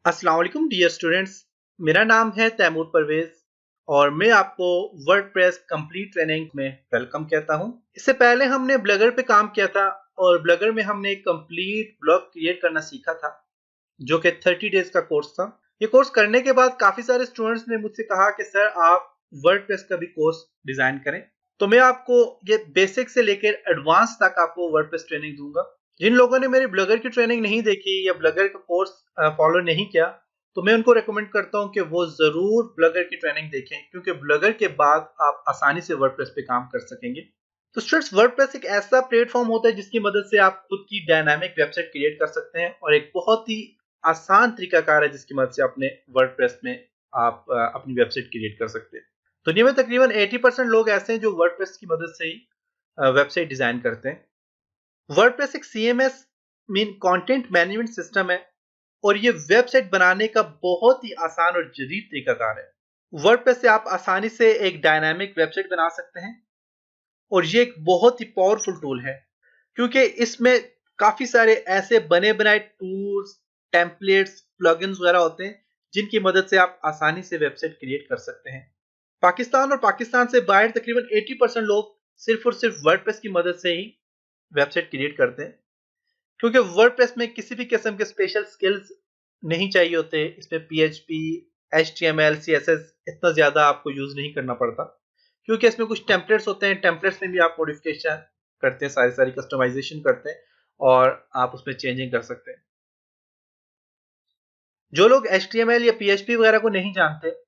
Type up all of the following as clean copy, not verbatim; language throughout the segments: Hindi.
अस्सलाम वालेकुम डियर स्टूडेंट्स। मेरा नाम है तैमूर परवेज और मैं आपको वर्डप्रेस कंप्लीट ट्रेनिंग में वेलकम कहता हूं। इससे पहले हमने ब्लगर पे काम किया था और ब्लगर में हमने एक कंप्लीट ब्लॉग क्रिएट करना सीखा था जो कि 30 डेज का कोर्स था। ये कोर्स करने के बाद काफी सारे स्टूडेंट्स ने मुझसे कहा कि सर आप वर्डप्रेस का भी कोर्स डिजाइन करें। तो मैं आपको ये बेसिक से लेकर एडवांस तक आपको वर्डप्रेस ट्रेनिंग दूंगा। जिन लोगों ने मेरे ब्लगर की ट्रेनिंग नहीं देखी या ब्लगर का कोर्स फॉलो नहीं किया तो मैं उनको रेकमेंड करता हूं कि वो जरूर ब्लगर की ट्रेनिंग देखें, क्योंकि ब्लगर के बाद आप आसानी से वर्डप्रेस पे काम कर सकेंगे। तो स्टूडेंट्स, वर्डप्रेस एक ऐसा प्लेटफॉर्म होता है जिसकी मदद से आप खुद की डायनामिक वेबसाइट क्रिएट कर सकते हैं और एक बहुत ही आसान तरीकाकार है जिसकी मदद से अपने वर्डप्रेस में आप अपनी वेबसाइट क्रिएट कर सकते हैं। दुनिया में तकरीबन 80% लोग ऐसे हैं जो वर्डप्रेस की मदद से ही वेबसाइट डिजाइन करते हैं। वर्डप्रेस एक CMS mean content management system है और ये वेबसाइट बनाने का बहुत ही आसान और जदीद तरीकाकार है। वर्डप्रेस से आप आसानी से एक डायनामिक वेबसाइट बना सकते हैं और ये एक बहुत ही पावरफुल टूल है क्योंकि इसमें काफी सारे ऐसे बने बनाए टूल्स, टेम्पलेट्स, प्लगइन्स वगैरह होते हैं जिनकी मदद से आप आसानी से वेबसाइट क्रिएट कर सकते हैं। पाकिस्तान और पाकिस्तान से बाहर तकरीबन 80% लोग सिर्फ और सिर्फ वर्डप्रेस की मदद से ही वेबसाइट क्रिएट करते हैं, क्योंकि वर्डप्रेस में किसी भी किस्म के स्पेशल स्किल्स नहीं चाहिए होते। इसमें PHP, HTML, CSS इतना ज्यादा आपको यूज नहीं करना पड़ता, क्योंकि इसमें कुछ टेम्पलेट्स होते हैं। टेम्पलेट्स में भी आप मॉडिफिकेशन करते हैं, सारी सारी कस्टमाइजेशन करते हैं और आप उसमें चेंजिंग कर सकते हैं। जो लोग HTML या PHP वगैरह को नहीं जानते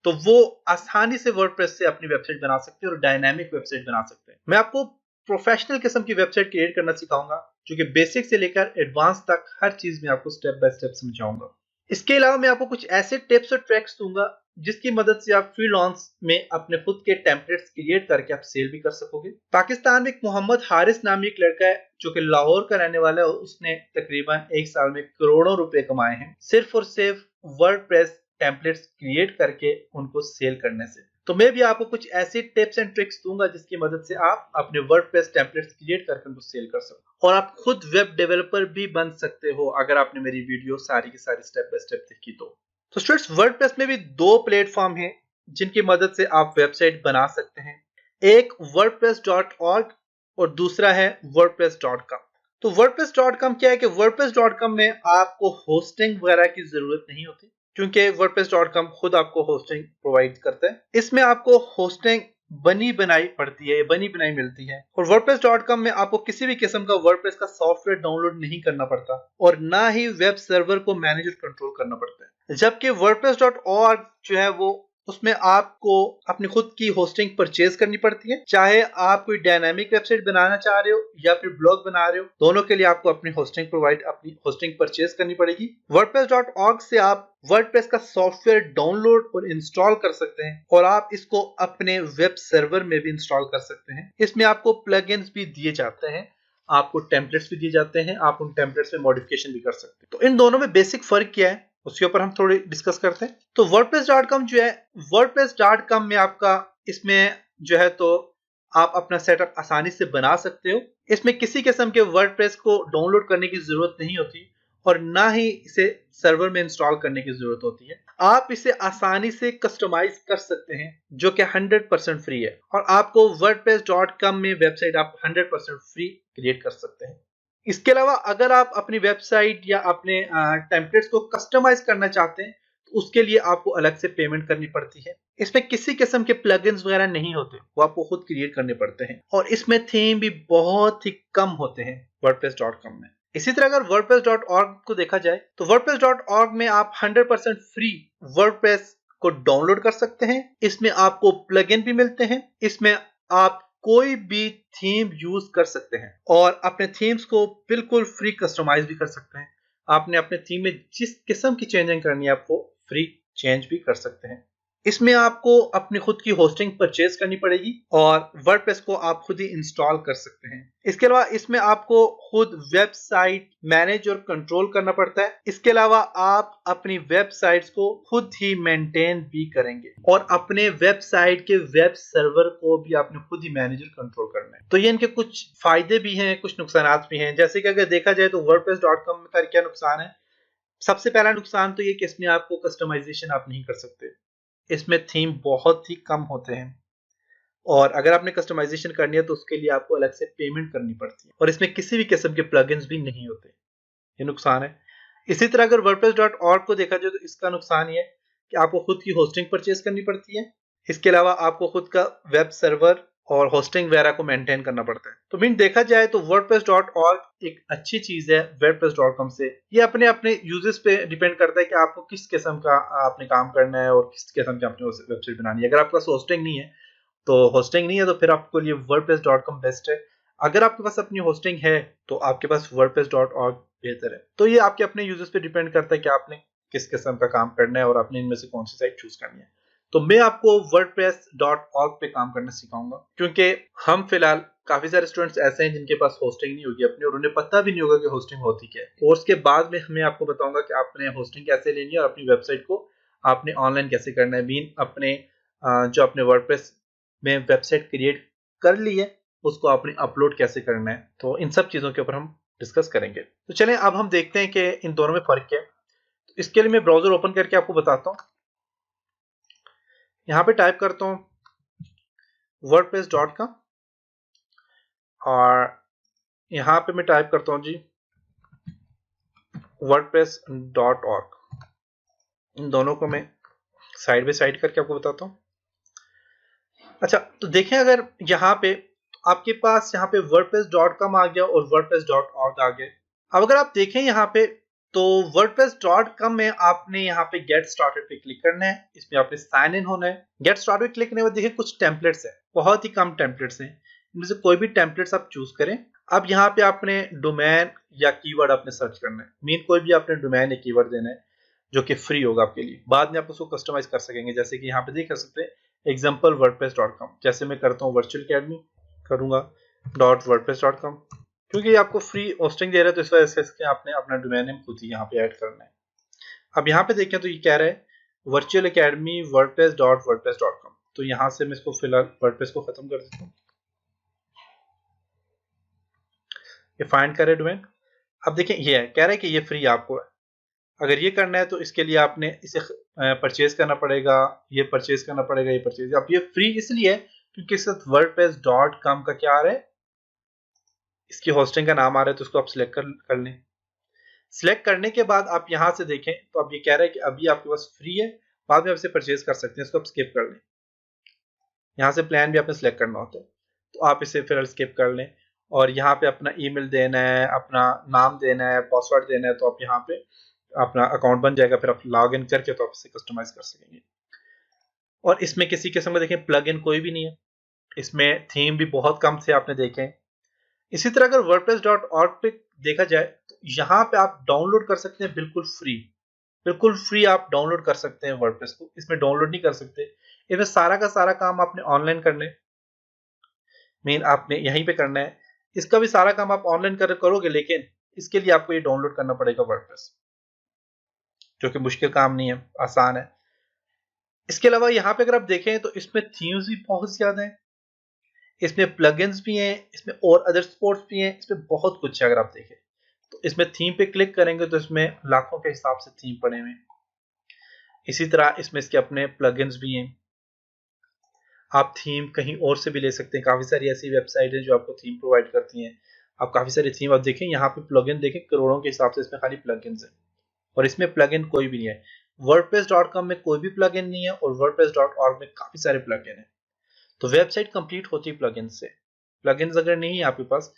तो वो आसानी से वर्डप्रेस से अपनी वेबसाइट बना सकते हैं और डायनामिक वेबसाइट बना सकते हैं। मैं आपको प्रोफेशनल किस्म की वेबसाइट क्रिएट करना सिखाऊंगा जो कि बेसिक से लेकर एडवांस तक हर चीज में आपको स्टेप बाय स्टेप समझाऊंगा। इसके अलावा मैं आपको कुछ ऐसे टिप्स और ट्रैक्स दूंगा जिसकी मदद से आप फ्रीलांस में अपने खुद के टेम्पलेट्स क्रिएट करके आप सेल भी कर सकोगे। पाकिस्तान में एक मोहम्मद हारिस नामी एक लड़का है जो कि लाहौर का रहने वाला है। उसने तकरीबन एक साल में करोड़ों रुपए कमाए हैं सिर्फ और सिर्फ वर्डप्रेस टेम्पलेट्स क्रिएट करके उनको सेल करने से। तो मैं भी आपको कुछ ऐसी टिप्स एंड ट्रिक्स दूंगा जिसकी मदद से आप अपने वर्डप्रेस टेम्पलेट्स क्रिएट करके उनको सेल कर सको और आप खुद वेब डेवलपर भी बन सकते हो अगर आपने मेरी वीडियो सारी की सारी स्टेप बाय स्टेप देखी तो स्टूडेंट्स, वर्डप्रेस में भी दो प्लेटफॉर्म हैं जिनकी मदद से आप वेबसाइट बना सकते हैं। एक wordpress.org और दूसरा है wordpress.com। तो wordpress.com क्या है कि wordpress.com में आपको होस्टिंग वगैरह की जरूरत नहीं होती, क्योंकि wordpress.com खुद आपको होस्टिंग प्रोवाइड करता है। इसमें आपको होस्टिंग बनी बनाई पड़ती है, बनी बनाई मिलती है। और wordpress.com में आपको किसी भी किस्म का वर्डप्रेस का सॉफ्टवेयर डाउनलोड नहीं करना पड़ता और ना ही वेब सर्वर को मैनेज और कंट्रोल करना पड़ता है। जबकि wordpress.org जो है वो उसमें आपको अपनी खुद की होस्टिंग परचेज करनी पड़ती है। चाहे आप कोई डायनामिक वेबसाइट बनाना चाह रहे हो या फिर ब्लॉग बना रहे हो, दोनों के लिए आपको अपनी होस्टिंग परचेज करनी पड़ेगी। wordpress.org से आप वर्डप्रेस का सॉफ्टवेयर डाउनलोड और इंस्टॉल कर सकते हैं और आप इसको अपने वेब सर्वर में भी इंस्टॉल कर सकते हैं। इसमें आपको प्लगइन्स भी दिए जाते हैं, आपको टेम्पलेट्स भी दिए जाते हैं, आप उन टेम्पलेट्स में मॉडिफिकेशन भी कर सकते हैं। तो इन दोनों में बेसिक फर्क क्या है उसके ऊपर हम थोड़ी डिस्कस करते हैं। तो wordpress.com जो है, wordpress.com में आपका इसमें जो है तो आप अपना सेटअप आसानी से बना सकते हो। इसमें किसी किस्म के वर्डप्रेस को डाउनलोड करने की जरूरत नहीं होती और ना ही इसे सर्वर में इंस्टॉल करने की जरूरत होती है। आप इसे आसानी से कस्टमाइज कर सकते हैं जो कि 100% फ्री है और आपको wordpress.com में वेबसाइट आप 100% फ्री क्रिएट कर सकते हैं। इसके अलावा अगर आप अपनी वेबसाइट या अपने टेम्पलेट्स को कस्टमाइज करना चाहते हैं तो उसके लिए आपको अलग से पेमेंट करनी पड़ती है। इसमें किसी किस्म के प्लगइन्स वगैरह नहीं होते, वो आपको खुद क्रिएट करने पड़ते हैं और इसमें थीम भी बहुत ही कम होते हैं wordpress.com में। इसी तरह अगर wordpress.org को देखा जाए तो wordpress.org में आप 100% फ्री वर्डप्रेस को डाउनलोड कर सकते हैं। इसमें आपको प्लगइन भी मिलते हैं, इसमें आप कोई भी थीम यूज कर सकते हैं और अपने थीम्स को बिल्कुल फ्री कस्टमाइज भी कर सकते हैं। आपने अपने थीम में जिस किस्म की चेंजिंग करनी है आपको फ्री चेंज भी कर सकते हैं। इसमें आपको अपनी खुद की होस्टिंग परचेज करनी पड़ेगी और वर्डप्रेस को आप खुद ही इंस्टॉल कर सकते हैं। इसके अलावा इसमें आपको खुद वेबसाइट मैनेज और कंट्रोल करना पड़ता है। इसके अलावा आप अपनी वेबसाइट्स को खुद ही मेंटेन भी करेंगे और अपने वेबसाइट के वेब सर्वर को भी आपने खुद ही मैनेज और कंट्रोल करना है। तो ये इनके कुछ फायदे भी हैं, कुछ नुकसान भी हैं। जैसे कि अगर देखा जाए तो wordpress.com का क्या नुकसान है, सबसे पहला नुकसान तो ये कि इसमें आपको कस्टमाइजेशन आप नहीं कर सकते, इसमें थीम बहुत ही कम होते हैं, और अगर आपने कस्टमाइजेशन करनी है तो उसके लिए आपको अलग से पेमेंट करनी पड़ती है, और इसमें किसी भी किस्म के प्लगइन्स भी नहीं होते, ये नुकसान है। इसी तरह अगर wordpress.org को देखा जाए तो इसका नुकसान ये है कि आपको खुद की होस्टिंग परचेज करनी पड़ती है, इसके अलावा आपको खुद का वेब सर्वर और होस्टिंग वगैरह को मेंटेन करना पड़ता है। तो मीन देखा जाए तो wordpress.org एक अच्छी चीज है wordpress.com से, ये अपने अपने यूजर्स पे डिपेंड करता है कि आपको किस किस्म का आपने काम करना है और किस किस्म की आपने वेबसाइट बनानी है। अगर आपके पास होस्टिंग नहीं है तो फिर आपके लिए wordpress.com बेस्ट है। अगर आपके पास अपनी होस्टिंग है तो आपके पास wordpress.org बेहतर है। तो ये आपके अपने यूजर्स पे डिपेंड करता है कि आपने किस किस्म का काम करना है और आपने इनमें से कौन सी साइट चूज करनी है। तो मैं आपको wordpress.org पे काम करना सिखाऊंगा, क्योंकि हम फिलहाल काफी सारे स्टूडेंट्स ऐसे हैं जिनके पास होस्टिंग नहीं होगी अपनी, और उन्हें पता भी नहीं होगा कि होस्टिंग होती क्या है। कोर्स के बाद में मैं आपको बताऊंगा कि आपने होस्टिंग कैसे लेनी है और अपनी वेबसाइट को आपने ऑनलाइन कैसे करना है। मीन अपने जो अपने वर्डप्रेस में वेबसाइट क्रिएट कर ली है उसको आपने अपलोड कैसे करना है। तो इन सब चीजों के ऊपर हम डिस्कस करेंगे। तो चलें अब हम देखते हैं कि इन दोनों में फर्क क्या है। तो इसके लिए मैं ब्राउजर ओपन करके आपको बताता हूँ। यहाँ पे टाइप करता हूँ wordpress.com और यहाँ पे मैं टाइप करता हूँ जी wordpress.org। इन दोनों को मैं साइड बाय साइड करके आपको बताता हूँ। अच्छा, तो देखें अगर यहाँ पे आपके पास यहाँ पे wordpress.com आ गया और wordpress.org आ गया। अब अगर आप देखें यहाँ पे तो wordpress.com में आपने यहाँ पे गेट स्टार्टेड पे क्लिक करना है, इसमें आपने साइन इन होना है। गेट स्टार्टेड क्लिक करने के बाद देखिए कुछ टेम्पलेट्स है, बहुत ही कम टेम्पलेट्स हैं, इनमें से कोई भी टेम्पलेट्स आप चूज करें। अब यहाँ पे आपने डोमेन या कीवर्ड आपने सर्च करना है, मीन कोई भी आपने डोमेन या कीवर्ड देना है जो कि फ्री होगा आपके लिए, बाद में आप उसको कस्टमाइज कर सकेंगे। जैसे कि यहाँ पे देख सकते हैं एग्जाम्पल wordpress.com, जैसे मैं करता हूँ वर्चुअल अकेडमी करूंगा .wordpress.com, क्योंकि आपको फ्री होस्टिंग दे रहा है तो इस वजह से इसके आपने अपना डोमेन नेम खुद ही यहाँ पे ऐड करना है। अब यहाँ पे देखें तो ये कह रहा है वर्चुअल अकेडमी wordpress.wordpress.com, तो यहाँ से मैं इसको फिलहाल वर्डप्रेस को खत्म कर देता हूँ, ये फाइंड करे डोमेन। अब देखें ये है, कह रहा है कि ये फ्री आपको है, अगर ये करना है तो इसके लिए आपने इसे परचेज करना पड़ेगा, ये परचेज करना पड़ेगा, ये परचेज। अब ये फ्री इसलिए है क्योंकि इसके साथ wordpress.com का क्या आ रहा है, इसकी होस्टिंग का नाम आ रहा है, तो उसको आप सिलेक्ट कर लें। सिलेक्ट करने के बाद आप यहां से देखें तो अब ये कह रहा है कि अभी आपके पास फ्री है, बाद में आप इसे परचेज कर सकते हैं, इसको आप स्किप कर लें। यहाँ से प्लान भी आपने सिलेक्ट करना होता है, तो आप इसे फिर स्किप कर लें और यहाँ पे अपना ईमेल देना है, अपना नाम देना है, पासवर्ड देना है, तो आप यहाँ पे अपना अकाउंट बन जाएगा, फिर आप लॉग इन करके तो आप इसे कस्टमाइज कर सकेंगे। और इसमें किसी किस्म का देखें प्लग इन कोई भी नहीं है, इसमें थीम भी बहुत कम थे आपने देखे। इसी तरह अगर wordpress.org पे देखा जाए तो यहाँ पे आप डाउनलोड कर सकते हैं बिल्कुल फ्री आप डाउनलोड कर सकते हैं वर्डप्रेस को, इसमें डाउनलोड नहीं कर सकते। इसमें सारा का सारा काम आपने ऑनलाइन करना है, मेन आपने यहीं पे करना है, इसका भी सारा काम आप ऑनलाइन करोगे, लेकिन इसके लिए आपको ये डाउनलोड करना पड़ेगा वर्डप्रेस, जो कि मुश्किल काम नहीं है, आसान है। इसके अलावा यहाँ पे अगर आप देखें तो इसमें थीम्स भी बहुत ज्यादा हैं, इसमें प्लगइन्स भी हैं, इसमें और अदर सपोर्ट्स भी हैं, इसमें बहुत कुछ है। अगर आप देखें तो इसमें थीम पे क्लिक करेंगे तो इसमें लाखों के हिसाब से थीम पड़े हुए हैं। इसी तरह इसमें इसके अपने प्लगइन्स भी हैं, आप थीम कहीं और से भी ले सकते हैं। काफी सारी ऐसी वेबसाइट है जो आपको थीम प्रोवाइड करती हैं, आप काफी सारी थीम आप देखें यहाँ पे प्लगइन देखें, करोड़ों के हिसाब से इसमें खाली प्लगइन्स है, और इसमें प्लगइन कोई भी नहीं है। wordpress.com में कोई भी प्लगइन नहीं है और wordpress.org में काफी सारे प्लगइन है। तो वेबसाइट कंप्लीट होती है प्लगइन से। प्लगइन्स अगर नहीं है आपके पास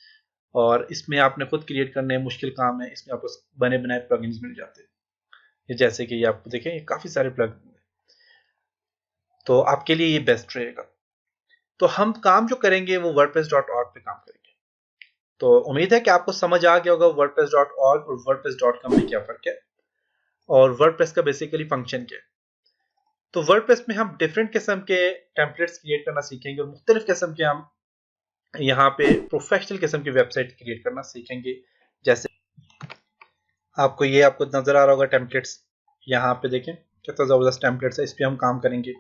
और इसमें आपने खुद क्रिएट करने हैं, मुश्किल काम है, इसमें आपको बने बनाए प्लगइन्स मिल जाते हैं। ये जैसे कि ये आपको देखें, ये काफी सारे प्लगइन है, तो आपके लिए ये बेस्ट रहेगा। तो हम काम जो करेंगे वो wordpress.org पे काम करेंगे। तो उम्मीद है कि आपको समझ आ गया होगा wordpress.org और wordpress.com में क्या फर्क है और वर्डप्रेस का बेसिकली फंक्शन क्या है। तो वर्डप्रेस में हम डिफरेंट किस्म के टेम्पलेट्स क्रिएट करना सीखेंगे और मुख्तलिफ किस्म के हम यहाँ पे प्रोफेशनल किस्म की वेबसाइट क्रिएट करना सीखेंगे। जैसे आपको नजर आ रहा होगा टेम्पलेट्स, यहाँ पे देखें कितना जबरदस्त टेम्पलेट्स है, इस पे हम काम करेंगे,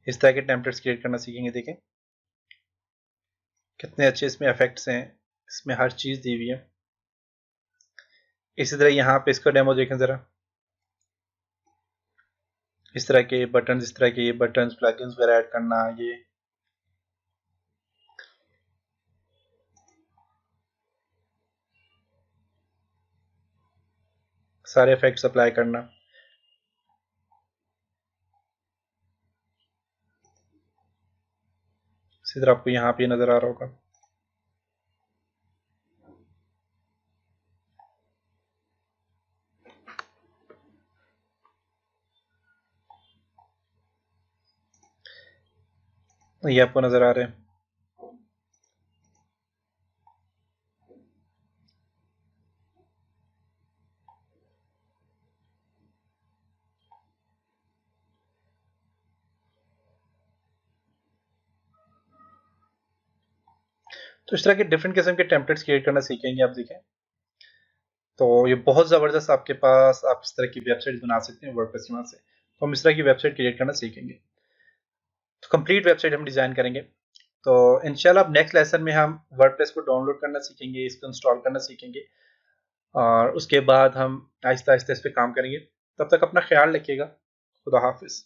इस तरह के टेम्पलेट्स क्रिएट करना सीखेंगे। देखें कितने अच्छे इसमें इफेक्ट्स हैं, इसमें हर चीज दी हुई है। इसी तरह यहाँ पे इसका डेमो देखें ज़रा। इस तरह के बटन, इस तरह के ये बटन प्लगइन्स वगैरह ऐड करना, ये सारे इफेक्ट्स अप्लाई करना। इसी तरह आपको यहाँ पे नजर आ रहा होगा। ये आपको नजर आ रहे हैं। तो इस तरह के डिफरेंट किस्म के टेम्पलेट्स क्रिएट करना सीखेंगे आप, देखें तो ये बहुत ज़बरदस्त आपके पास, आप इस तरह की वेबसाइट बना सकते हैं वर्डप्रेस की मदद से। तो हम इस तरह की वेबसाइट क्रिएट करना सीखेंगे, तो कंप्लीट वेबसाइट हम डिज़ाइन करेंगे। तो इंशाल्लाह अब नेक्स्ट लेसन में हम वर्डप्रेस को डाउनलोड करना सीखेंगे, इसको इंस्टॉल करना सीखेंगे, और उसके बाद हम आहिस्ता आहिस्ता इस पर काम करेंगे। तब तक अपना ख्याल रखिएगा। खुदा हाफिज़।